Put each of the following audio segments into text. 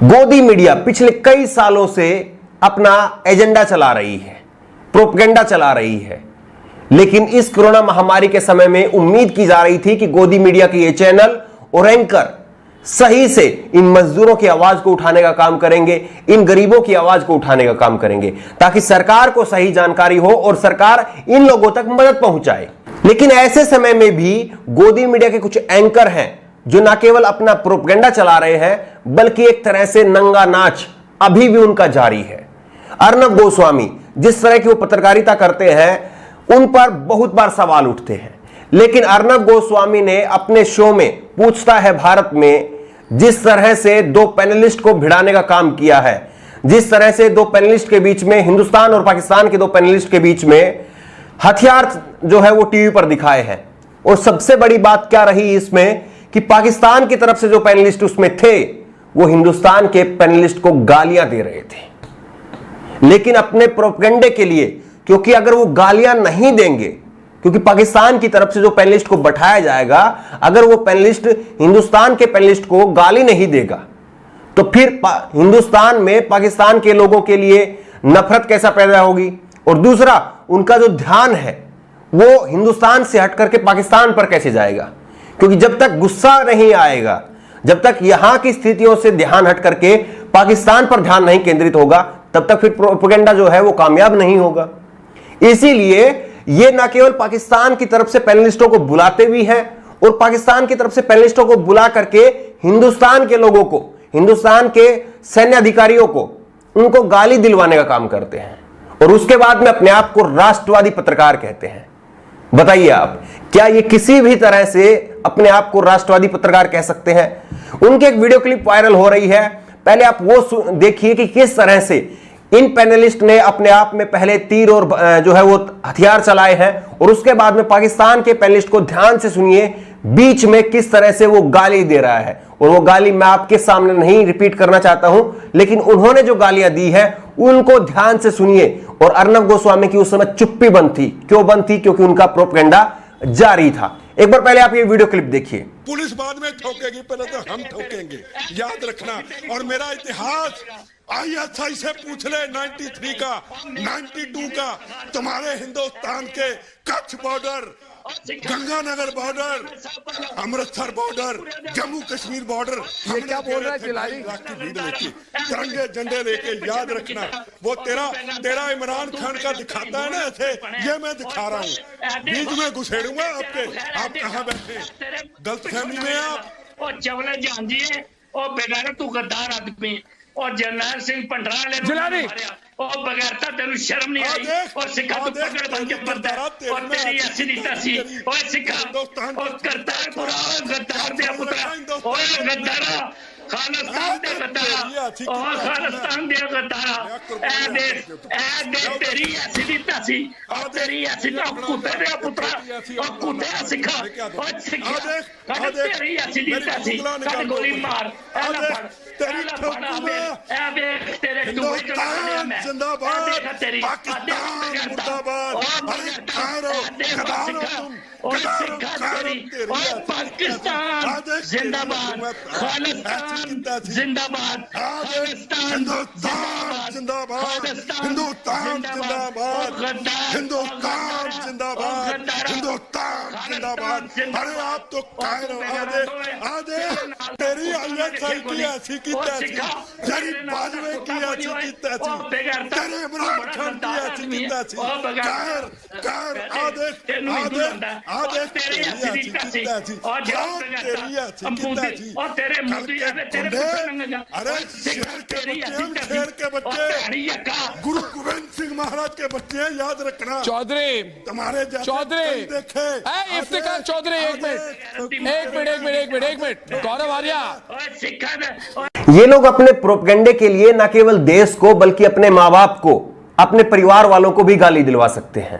गोदी मीडिया पिछले कई सालों से अपना एजेंडा चला रही है, प्रोपेगेंडा चला रही है, लेकिन इस कोरोना महामारी के समय में उम्मीद की जा रही थी कि गोदी मीडिया के ये चैनल और एंकर सही से इन मजदूरों की आवाज को उठाने का काम करेंगे, इन गरीबों की आवाज को उठाने का काम करेंगे, ताकि सरकार को सही जानकारी हो और सरकार इन लोगों तक मदद पहुंचाए। लेकिन ऐसे समय में भी गोदी मीडिया के कुछ एंकर हैं जो न केवल अपना प्रोपेगेंडा चला रहे हैं, बल्कि एक तरह से नंगा नाच अभी भी उनका जारी है। अर्नब गोस्वामी जिस तरह की वो पत्रकारिता करते हैं उन पर बहुत बार सवाल उठते हैं, लेकिन अर्नब गोस्वामी ने अपने शो में पूछता है भारत में जिस तरह से दो पैनलिस्ट को भिड़ाने का काम किया है, जिस तरह से दो पैनलिस्ट के बीच में, हिंदुस्तान और पाकिस्तान के दो पैनलिस्ट के बीच में हथियार जो है वो टीवी पर दिखाए हैं। और सबसे बड़ी बात क्या रही इसमें कि पाकिस्तान की तरफ से जो पैनलिस्ट उसमें थे वो हिंदुस्तान के पैनलिस्ट को गालियां दे रहे थे, लेकिन अपने प्रोपेगेंडे के लिए, क्योंकि अगर वो गालियां नहीं देंगे, क्योंकि पाकिस्तान की तरफ से जो पैनलिस्ट को बैठाया जाएगा, अगर वो पैनलिस्ट हिंदुस्तान के पैनलिस्ट को गाली नहीं देगा तो फिर हिंदुस्तान में पाकिस्तान के लोगों के लिए नफरत कैसा पैदा होगी, और दूसरा उनका जो ध्यान है वो हिंदुस्तान से हट करके पाकिस्तान पर कैसे जाएगा। क्योंकि जब तक गुस्सा नहीं आएगा, जब तक यहां की स्थितियों से ध्यान हट करके पाकिस्तान पर ध्यान नहीं केंद्रित होगा, तब तक फिर प्रोपेगेंडा जो है वो कामयाब नहीं होगा। इसीलिए ये न केवल पाकिस्तान की तरफ से पैनलिस्टों को बुलाते भी हैं और पाकिस्तान की तरफ से पैनलिस्टों को बुला करके हिंदुस्तान के लोगों को, हिंदुस्तान के सैन्य अधिकारियों को, उनको गाली दिलवाने का काम करते हैं और उसके बाद में अपने आप को राष्ट्रवादी पत्रकार कहते हैं। बताइए आप, क्या ये किसी भी तरह से अपने आप को राष्ट्रवादी पत्रकार कह सकते हैं? उनकी एक वीडियो क्लिप वायरल हो रही है, पहले आप वो देखिए कि किस तरह से इन पैनलिस्ट ने अपने आप में पहले तीर और जो है वो हथियार चलाए हैं, और उसके बाद में पाकिस्तान के पैनलिस्ट को ध्यान से सुनिए, बीच में किस तरह से वो गाली दे रहा है। और वो गाली मैं आपके सामने नहीं रिपीट करना चाहता हूं, लेकिन उन्होंने जो गालियां दी है उनको ध्यान से सुनिए। और अर्नब गोस्वामी की उस समय चुप्पी बंद थी। क्यों बंद थी? क्योंकि उनका प्रोपेगेंडा जारी था। एक बार पहले आप ये वीडियो क्लिप देखिए। पुलिस बाद में ठोकेगी, पहले तो हम ठोकेंगे, याद रखना। और मेरा इतिहास ISI से पूछ ले, 93 का, 92 का, तुम्हारे हिंदुस्तान के Kutch border, Ganganagar border, Amritsar border, Jammu Kashmir border, ये क्या बोल रहा है खिलाड़ी? तिरंगे झंडे लेके, याद रखना। वो तेरा इमरान खान का दिखाता है ना ऐसे, ये मैं दिखा रहा हूँ, बीच में घुसेड़ूंगा आपके। आप कहाँ बैठे? गलतफहमी में आप। और चवले जान जी है और बेगार तू गद्दार आदमी और जरनैल सिंह पंडरा ले और बगैरता तेरू शर्म नहीं आई और सिखा तू पकड़ बन के बंदा और तेरी ऐसी नीता सी और सिखा और करतारपुर गद्दार दे पुत्रा और गद्दारा खालिस्तान दे गद्दारा और खालिस्तान दे गद्दारा ए दे तेरी ऐसी नीता सी और तेरी ऐसी कुत्ते दे पुत्रा और कुत्ते सिखा और सिखा तेरी ऐसी नीता सी कद गोली मार तेरी तेरे हिंदुस्तान जिंदाबाद, पाकिस्तान मुर्दाबाद, अरे खारो, खदारो तुम, पाकिस्तान जिंदाबाद, खालिस्तान जिंदाबाद, हिंदुस्तान जिंदाबाद, हिंदुस्तान जिंदाबाद, हिंदुस्तान जिंदाबाद, हिंदुस्तान जिंदाबाद। अरे आप तो कायर हो। आदे तेरी ISI की ऐसी की तैसी, तेरी बाजवे की ऐसी की तैसी, तेरे इमरान खान की ऐसी की तैसी, कायर आदेश तेरी ऐसी की तैसी, तेरी ऐसी की तैसी। और तेरे मोदी अरे शेर के बच्चे, गुरु गोविंद सिंह महाराज के बच्चे हैं, याद रखना। चौधरी तुम्हारे चौधरी देखे इफ्तिकार चौधरी, एक मिनट गौरव आर्या। ये लोग अपने प्रोपेगेंडे के लिए न केवल देश को बल्कि अपने माँ बाप को, अपने परिवार वालों को भी गाली दिलवा सकते हैं।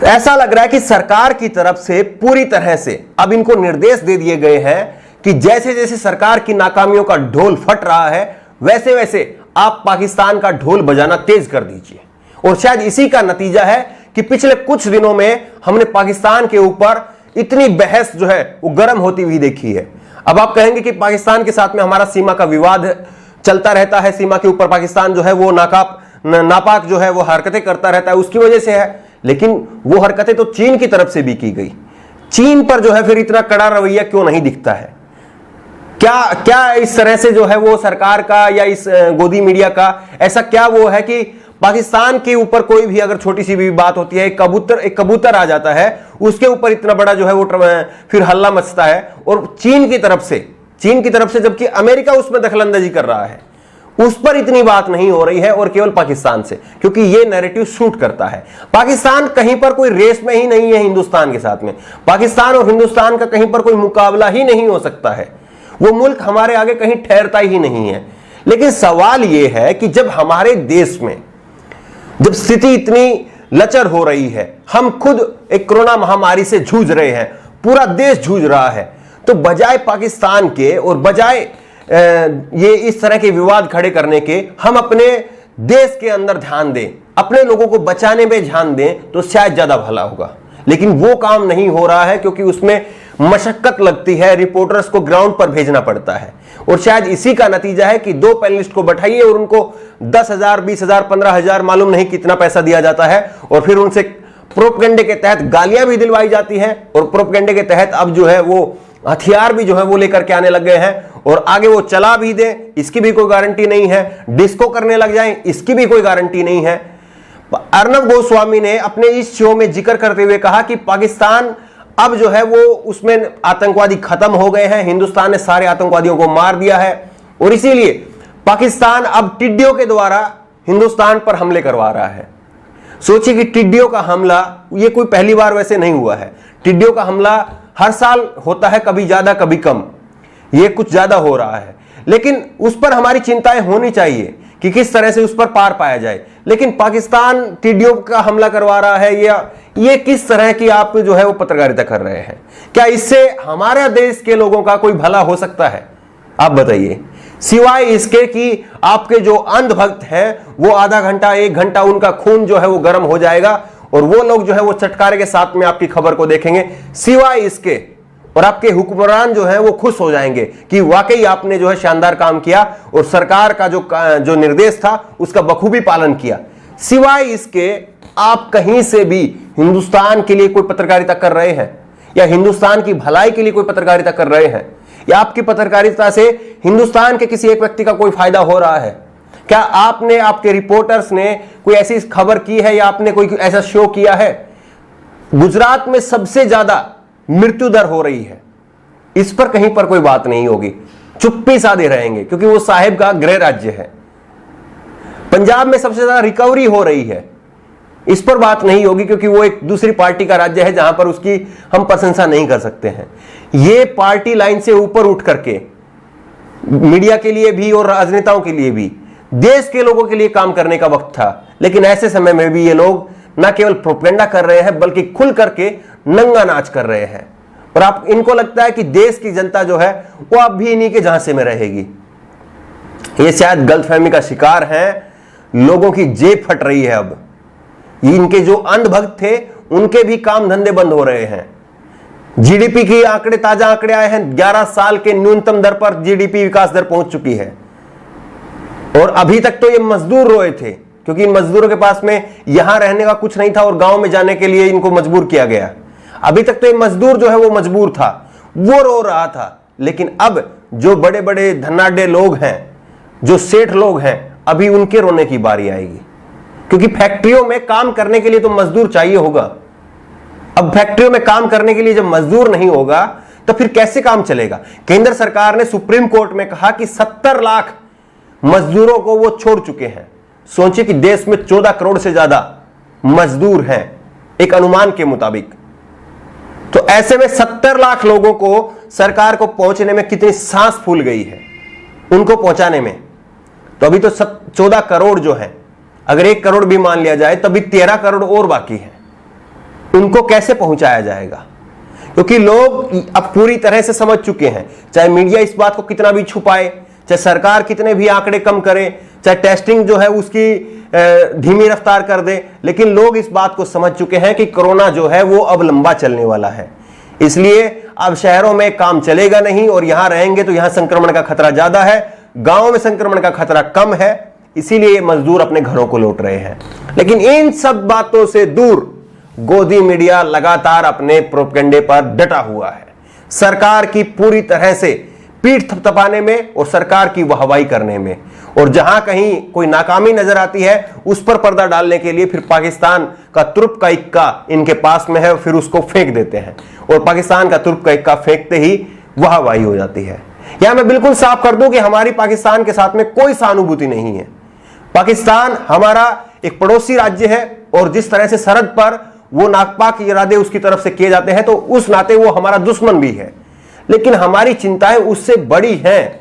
ऐसा लग रहा है कि सरकार की तरफ से पूरी तरह से अब इनको निर्देश दे दिए गए हैं कि जैसे जैसे सरकार की नाकामियों का ढोल फट रहा है, वैसे वैसे आप पाकिस्तान का ढोल बजाना तेज कर दीजिए। और शायद इसी का नतीजा है कि पिछले कुछ दिनों में हमने पाकिस्तान के ऊपर इतनी बहस जो है वो गर्म होती हुई देखी है। अब आप कहेंगे कि पाकिस्तान के साथ में हमारा सीमा का विवाद चलता रहता है, सीमा के ऊपर पाकिस्तान जो है वो नापाक जो है वो हरकतें करता रहता है, उसकी वजह से है। लेकिन वो हरकतें तो चीन की तरफ से भी की गई। चीन पर जो है फिर इतना कड़ा रवैया क्यों नहीं दिखता है? क्या इस तरह से जो है वो सरकार का या इस गोदी मीडिया का ऐसा क्या वो है कि पाकिस्तान के ऊपर कोई भी अगर छोटी सी भी बात होती है, एक कबूतर आ जाता है, उसके ऊपर इतना बड़ा जो है वो फिर हल्ला मचता है। और चीन की तरफ से जबकि अमेरिका उसमें दखलंदाजी कर रहा है, उस पर इतनी बात नहीं हो रही है, और केवल पाकिस्तान से, क्योंकि ये नैरेटिव शूट करता है। पाकिस्तान कहीं पर कोई रेस में ही नहीं है हिंदुस्तान के साथ में। पाकिस्तान और हिंदुस्तान का कहीं पर कोई मुकाबला ही नहीं हो सकता है। वो मुल्क हमारे आगे कहीं ठहरता ही नहीं है। लेकिन सवाल यह है कि जब हमारे देश में जब स्थिति इतनी लचर हो रही है, हम खुद एक कोरोना महामारी से जूझ रहे हैं, पूरा देश जूझ रहा है, तो बजाय पाकिस्तान के और बजाय ये इस तरह के विवाद खड़े करने के, हम अपने देश के अंदर ध्यान दें, अपने लोगों को बचाने में ध्यान दें, तो शायद ज्यादा भला होगा। लेकिन वो काम नहीं हो रहा है, क्योंकि उसमें मशक्कत लगती है, रिपोर्टर्स को ग्राउंड पर भेजना पड़ता है। और शायद इसी का नतीजा है कि 2 पैनलिस्ट को बैठाइए और उनको 10,000, 20,000, 15,000 मालूम नहीं कितना पैसा दिया जाता है, और फिर उनसे प्रोपगेंडे के तहत गालियां भी दिलवाई जाती हैं, और प्रोपगेंडे के तहत अब जो है वो हथियार भी जो है वो लेकर के आने लग गए हैं, और आगे वो चला भी दें इसकी भी कोई गारंटी नहीं है, डिस्को करने लग जाएं इसकी भी कोई गारंटी नहीं है। अर्नब गोस्वामी ने अपने इस शो में जिक्र करते हुए कहा कि पाकिस्तान अब जो है वो उसमें आतंकवादी खत्म हो गए हैं, हिंदुस्तान ने सारे आतंकवादियों को मार दिया है, और इसीलिए पाकिस्तान अब टिड्डियों के द्वारा हिंदुस्तान पर हमले करवा रहा है। सोचिए कि टिड्डियों का हमला ये कोई पहली बार वैसे नहीं हुआ है। टिड्डियों का हमला हर साल होता है, कभी ज्यादा कभी कम, ये कुछ ज्यादा हो रहा है। लेकिन उस पर हमारी चिंताएं होनी चाहिए कि किस तरह से उस पर पार पाया जाए। लेकिन पाकिस्तान टिड्डियों का हमला करवा रहा है, या ये किस तरह की आप जो है वो पत्रकारिता कर रहे हैं? क्या इससे हमारे देश के लोगों का कोई भला हो सकता है? आप बताइए। सिवाय इसके कि आपके जो अंधभक्त हैं वो आधा घंटा 1 घंटा उनका खून जो है वो गर्म हो जाएगा, और वो लोग जो है वो चटकारे के साथ में आपकी खबर को देखेंगे। सिवाय इसके, और आपके हुक्मरान जो है वो खुश हो जाएंगे कि वाकई आपने जो है शानदार काम किया, और सरकार का जो निर्देश था उसका बखूबी पालन किया। सिवाय इसके आप कहीं से भी हिंदुस्तान के लिए कोई पत्रकारिता कर रहे हैं, या हिंदुस्तान की भलाई के लिए कोई पत्रकारिता कर रहे हैं, या आपकी पत्रकारिता से हिंदुस्तान के किसी एक व्यक्ति का कोई फायदा हो रहा है? क्या आपने, आपके रिपोर्टर्स ने कोई ऐसी खबर की है, या आपने कोई ऐसा शो किया है? गुजरात में सबसे ज्यादा मृत्यु दर हो रही है, इस पर कहीं पर कोई बात नहीं होगी, चुप्पी साधे रहेंगे, क्योंकि वो साहिब का गृह राज्य है। पंजाब में सबसे ज्यादा रिकवरी हो रही है, इस पर बात नहीं होगी, क्योंकि वो एक दूसरी पार्टी का राज्य है जहां पर उसकी हम प्रशंसा नहीं कर सकते हैं। ये पार्टी लाइन से ऊपर उठ करके मीडिया के लिए भी और राजनेताओं के लिए भी, देश के लोगों के लिए काम करने का वक्त था। लेकिन ऐसे समय में भी ये लोग न केवल प्रोपेगेंडा कर रहे हैं, बल्कि खुल करके नंगा नाच कर रहे हैं। और आप इनको लगता है कि देश की जनता जो है वो अब भी इन्हीं के झांसे में रहेगी। ये शायद गलतफहमी का शिकार हैं, लोगों की जेब फट रही है। अब इनके जो अंधभक्त थे उनके भी काम धंधे बंद हो रहे हैं। जीडीपी की आंकड़े, ताजा आंकड़े आए हैं, 11 साल के न्यूनतम दर पर जीडीपी विकास दर पहुंच चुकी है। और अभी तक तो ये मजदूर रोए थे, क्योंकि इन मजदूरों के पास में यहां रहने का कुछ नहीं था और गांव में जाने के लिए इनको मजबूर किया गया। अभी तक तो ये मजदूर जो है वो मजबूर था, वो रो रहा था। लेकिन अब जो बड़े बड़े धनाढ्य लोग हैं, जो सेठ लोग हैं, अभी उनके रोने की बारी आएगी, क्योंकि फैक्ट्रियों में काम करने के लिए तो मजदूर चाहिए होगा। अब फैक्ट्रियों में काम करने के लिए जब मजदूर नहीं होगा तो फिर कैसे काम चलेगा? केंद्र सरकार ने सुप्रीम कोर्ट में कहा कि 70 लाख मजदूरों को वो छोड़ चुके हैं। सोचिए कि देश में 14 करोड़ से ज्यादा मजदूर हैं एक अनुमान के मुताबिक। तो ऐसे में 70 लाख लोगों को सरकार को पहुंचने में कितनी सांस फूल गई है उनको पहुंचाने में। तो अभी तो 14 करोड़ जो है, अगर 1 करोड़ भी मान लिया जाए तभी 13 करोड़ और बाकी है। उनको कैसे पहुंचाया जाएगा? क्योंकि लोग अब पूरी तरह से समझ चुके हैं, चाहे मीडिया इस बात को कितना भी छुपाए, चाहे सरकार कितने भी आंकड़े कम करे, चाहे टेस्टिंग जो है उसकी धीमी रफ्तार कर दे, लेकिन लोग इस बात को समझ चुके हैं कि कोरोना जो है वो अब लंबा चलने वाला है। इसलिए अब शहरों में काम चलेगा नहीं और यहां रहेंगे तो यहां संक्रमण का खतरा ज्यादा है, गांव में संक्रमण का खतरा कम है, इसीलिए मजदूर अपने घरों को लौट रहे हैं। लेकिन इन सब बातों से दूर गोदी मीडिया लगातार अपने प्रोपेगेंडे पर डटा हुआ है, सरकार की पूरी तरह से पीठ थपथपाने में और सरकार की वाहवाही करने में, और जहां कहीं कोई नाकामी नजर आती है उस पर पर्दा डालने के लिए फिर पाकिस्तान का तुर्प का इक्का इनके पास में है, फिर उसको फेंक देते हैं और पाकिस्तान का तुर्प का इक्का फेंकते ही वाहवाही हो जाती है। यहां मैं बिल्कुल साफ कर दूं कि हमारी पाकिस्तान के साथ में कोई सहानुभूति नहीं है। पाकिस्तान हमारा एक पड़ोसी राज्य है और जिस तरह से सरहद पर वो नापाक इरादे उसकी तरफ से किए जाते हैं तो उस नाते वो हमारा दुश्मन भी है, लेकिन हमारी चिंताएं उससे बड़ी हैं।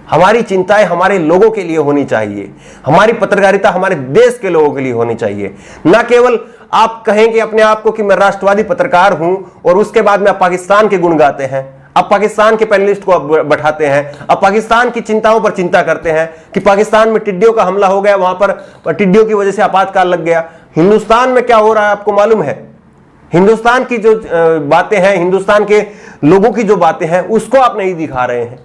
हमारी चिंताएं हमारे लोगों के लिए होनी चाहिए, हमारी पत्रकारिता हमारे देश के लोगों के लिए होनी चाहिए। ना केवल आप कहेंगे अपने आप को कि मैं राष्ट्रवादी पत्रकार हूं और उसके बाद में आप पाकिस्तान के गुण गाते हैं, अब पाकिस्तान के पैनलिस्ट को बैठाते हैं, अब पाकिस्तान की चिंताओं पर चिंता करते हैं कि पाकिस्तान में टिड्डियों का हमला हो गया, वहां पर टिड्डियों की वजह से आपातकाल लग गया। हिंदुस्तान में क्या हो रहा है आपको मालूम है? हिंदुस्तान की जो बातें हैं, हिंदुस्तान के लोगों की जो बातें हैं, उसको आप नहीं दिखा रहे हैं।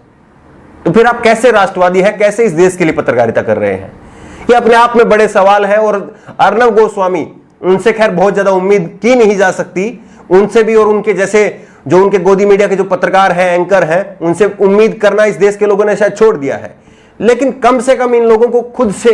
तो फिर आप कैसे राष्ट्रवादी हैं, कैसे इस देश के लिए पत्रकारिता कर रहे हैं? ये अपने आप में बड़े सवाल है। और अर्नब गोस्वामी, उनसे खैर बहुत ज्यादा उम्मीद की नहीं जा सकती, उनसे भी और उनके जैसे जो उनके गोदी मीडिया के जो पत्रकार हैं, एंकर हैं, उनसे उम्मीद करना इस देश के लोगों ने शायद छोड़ दिया है। लेकिन कम से कम इन लोगों को खुद से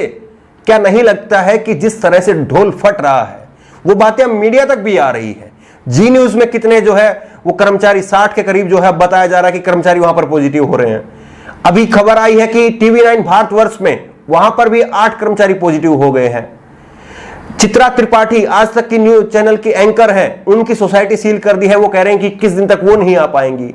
क्या नहीं लगता है कि जिस तरह से ढोल फट रहा है वो बातें मीडिया तक भी आ रही है। जी न्यूज में कितने जो है वो कर्मचारी 60 के करीब जो है बताया जा रहा है कि कर्मचारी वहां पर पॉजिटिव हो रहे हैं। अभी खबर आई है कि TV9 भारतवर्ष में वहां पर भी 8 कर्मचारी पॉजिटिव हो गए हैं। चित्रा त्रिपाठी आज तक की न्यूज चैनल की एंकर हैं, उनकी सोसाइटी सील कर दी है, वो कह रहे हैं कि 21 दिन तक वो नहीं आ पाएंगी।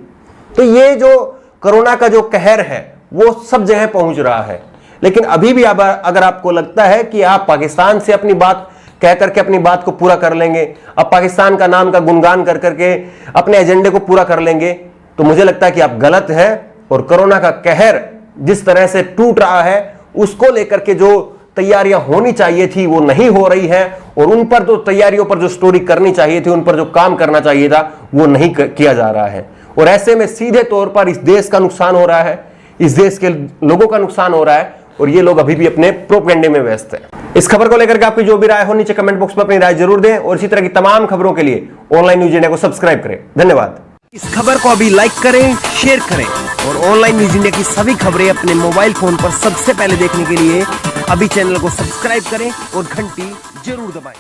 तो ये जो कोरोना का जो कहर है वो सब जगह पहुंच रहा है। लेकिन अभी भी अगर आपको लगता है कि आप पाकिस्तान से अपनी बात कह करके अपनी बात को पूरा कर लेंगे, अब पाकिस्तान का नाम का गुणगान कर करके अपने एजेंडे को पूरा कर लेंगे, तो मुझे लगता है कि आप गलत हैं। और कोरोना का कहर जिस तरह से टूट रहा है उसको लेकर के जो तैयारियां होनी चाहिए थी वो नहीं हो रही है, और उन पर जो तैयारियों पर जो स्टोरी करनी चाहिए थी, उन पर जो काम करना चाहिए था वो नहीं किया जा रहा है। और ऐसे में सीधे तौर पर इस देश का नुकसान हो रहा है, इस देश के लोगों का नुकसान हो रहा है, और ये लोग अभी भी अपने प्रोपेगेंडे में व्यस्त हैं। इस खबर को लेकर के आपकी जो भी राय हो नीचे कमेंट बॉक्स में अपनी राय जरूर दें, और इसी तरह की तमाम खबरों के लिए ऑनलाइन न्यूज इंडिया को सब्सक्राइब करें। धन्यवाद। इस खबर को अभी लाइक करें, शेयर करें, और ऑनलाइन न्यूज इंडिया की सभी खबरें अपने मोबाइल फोन पर सबसे पहले देखने के लिए अभी चैनल को सब्सक्राइब करें और घंटी जरूर दबाएं।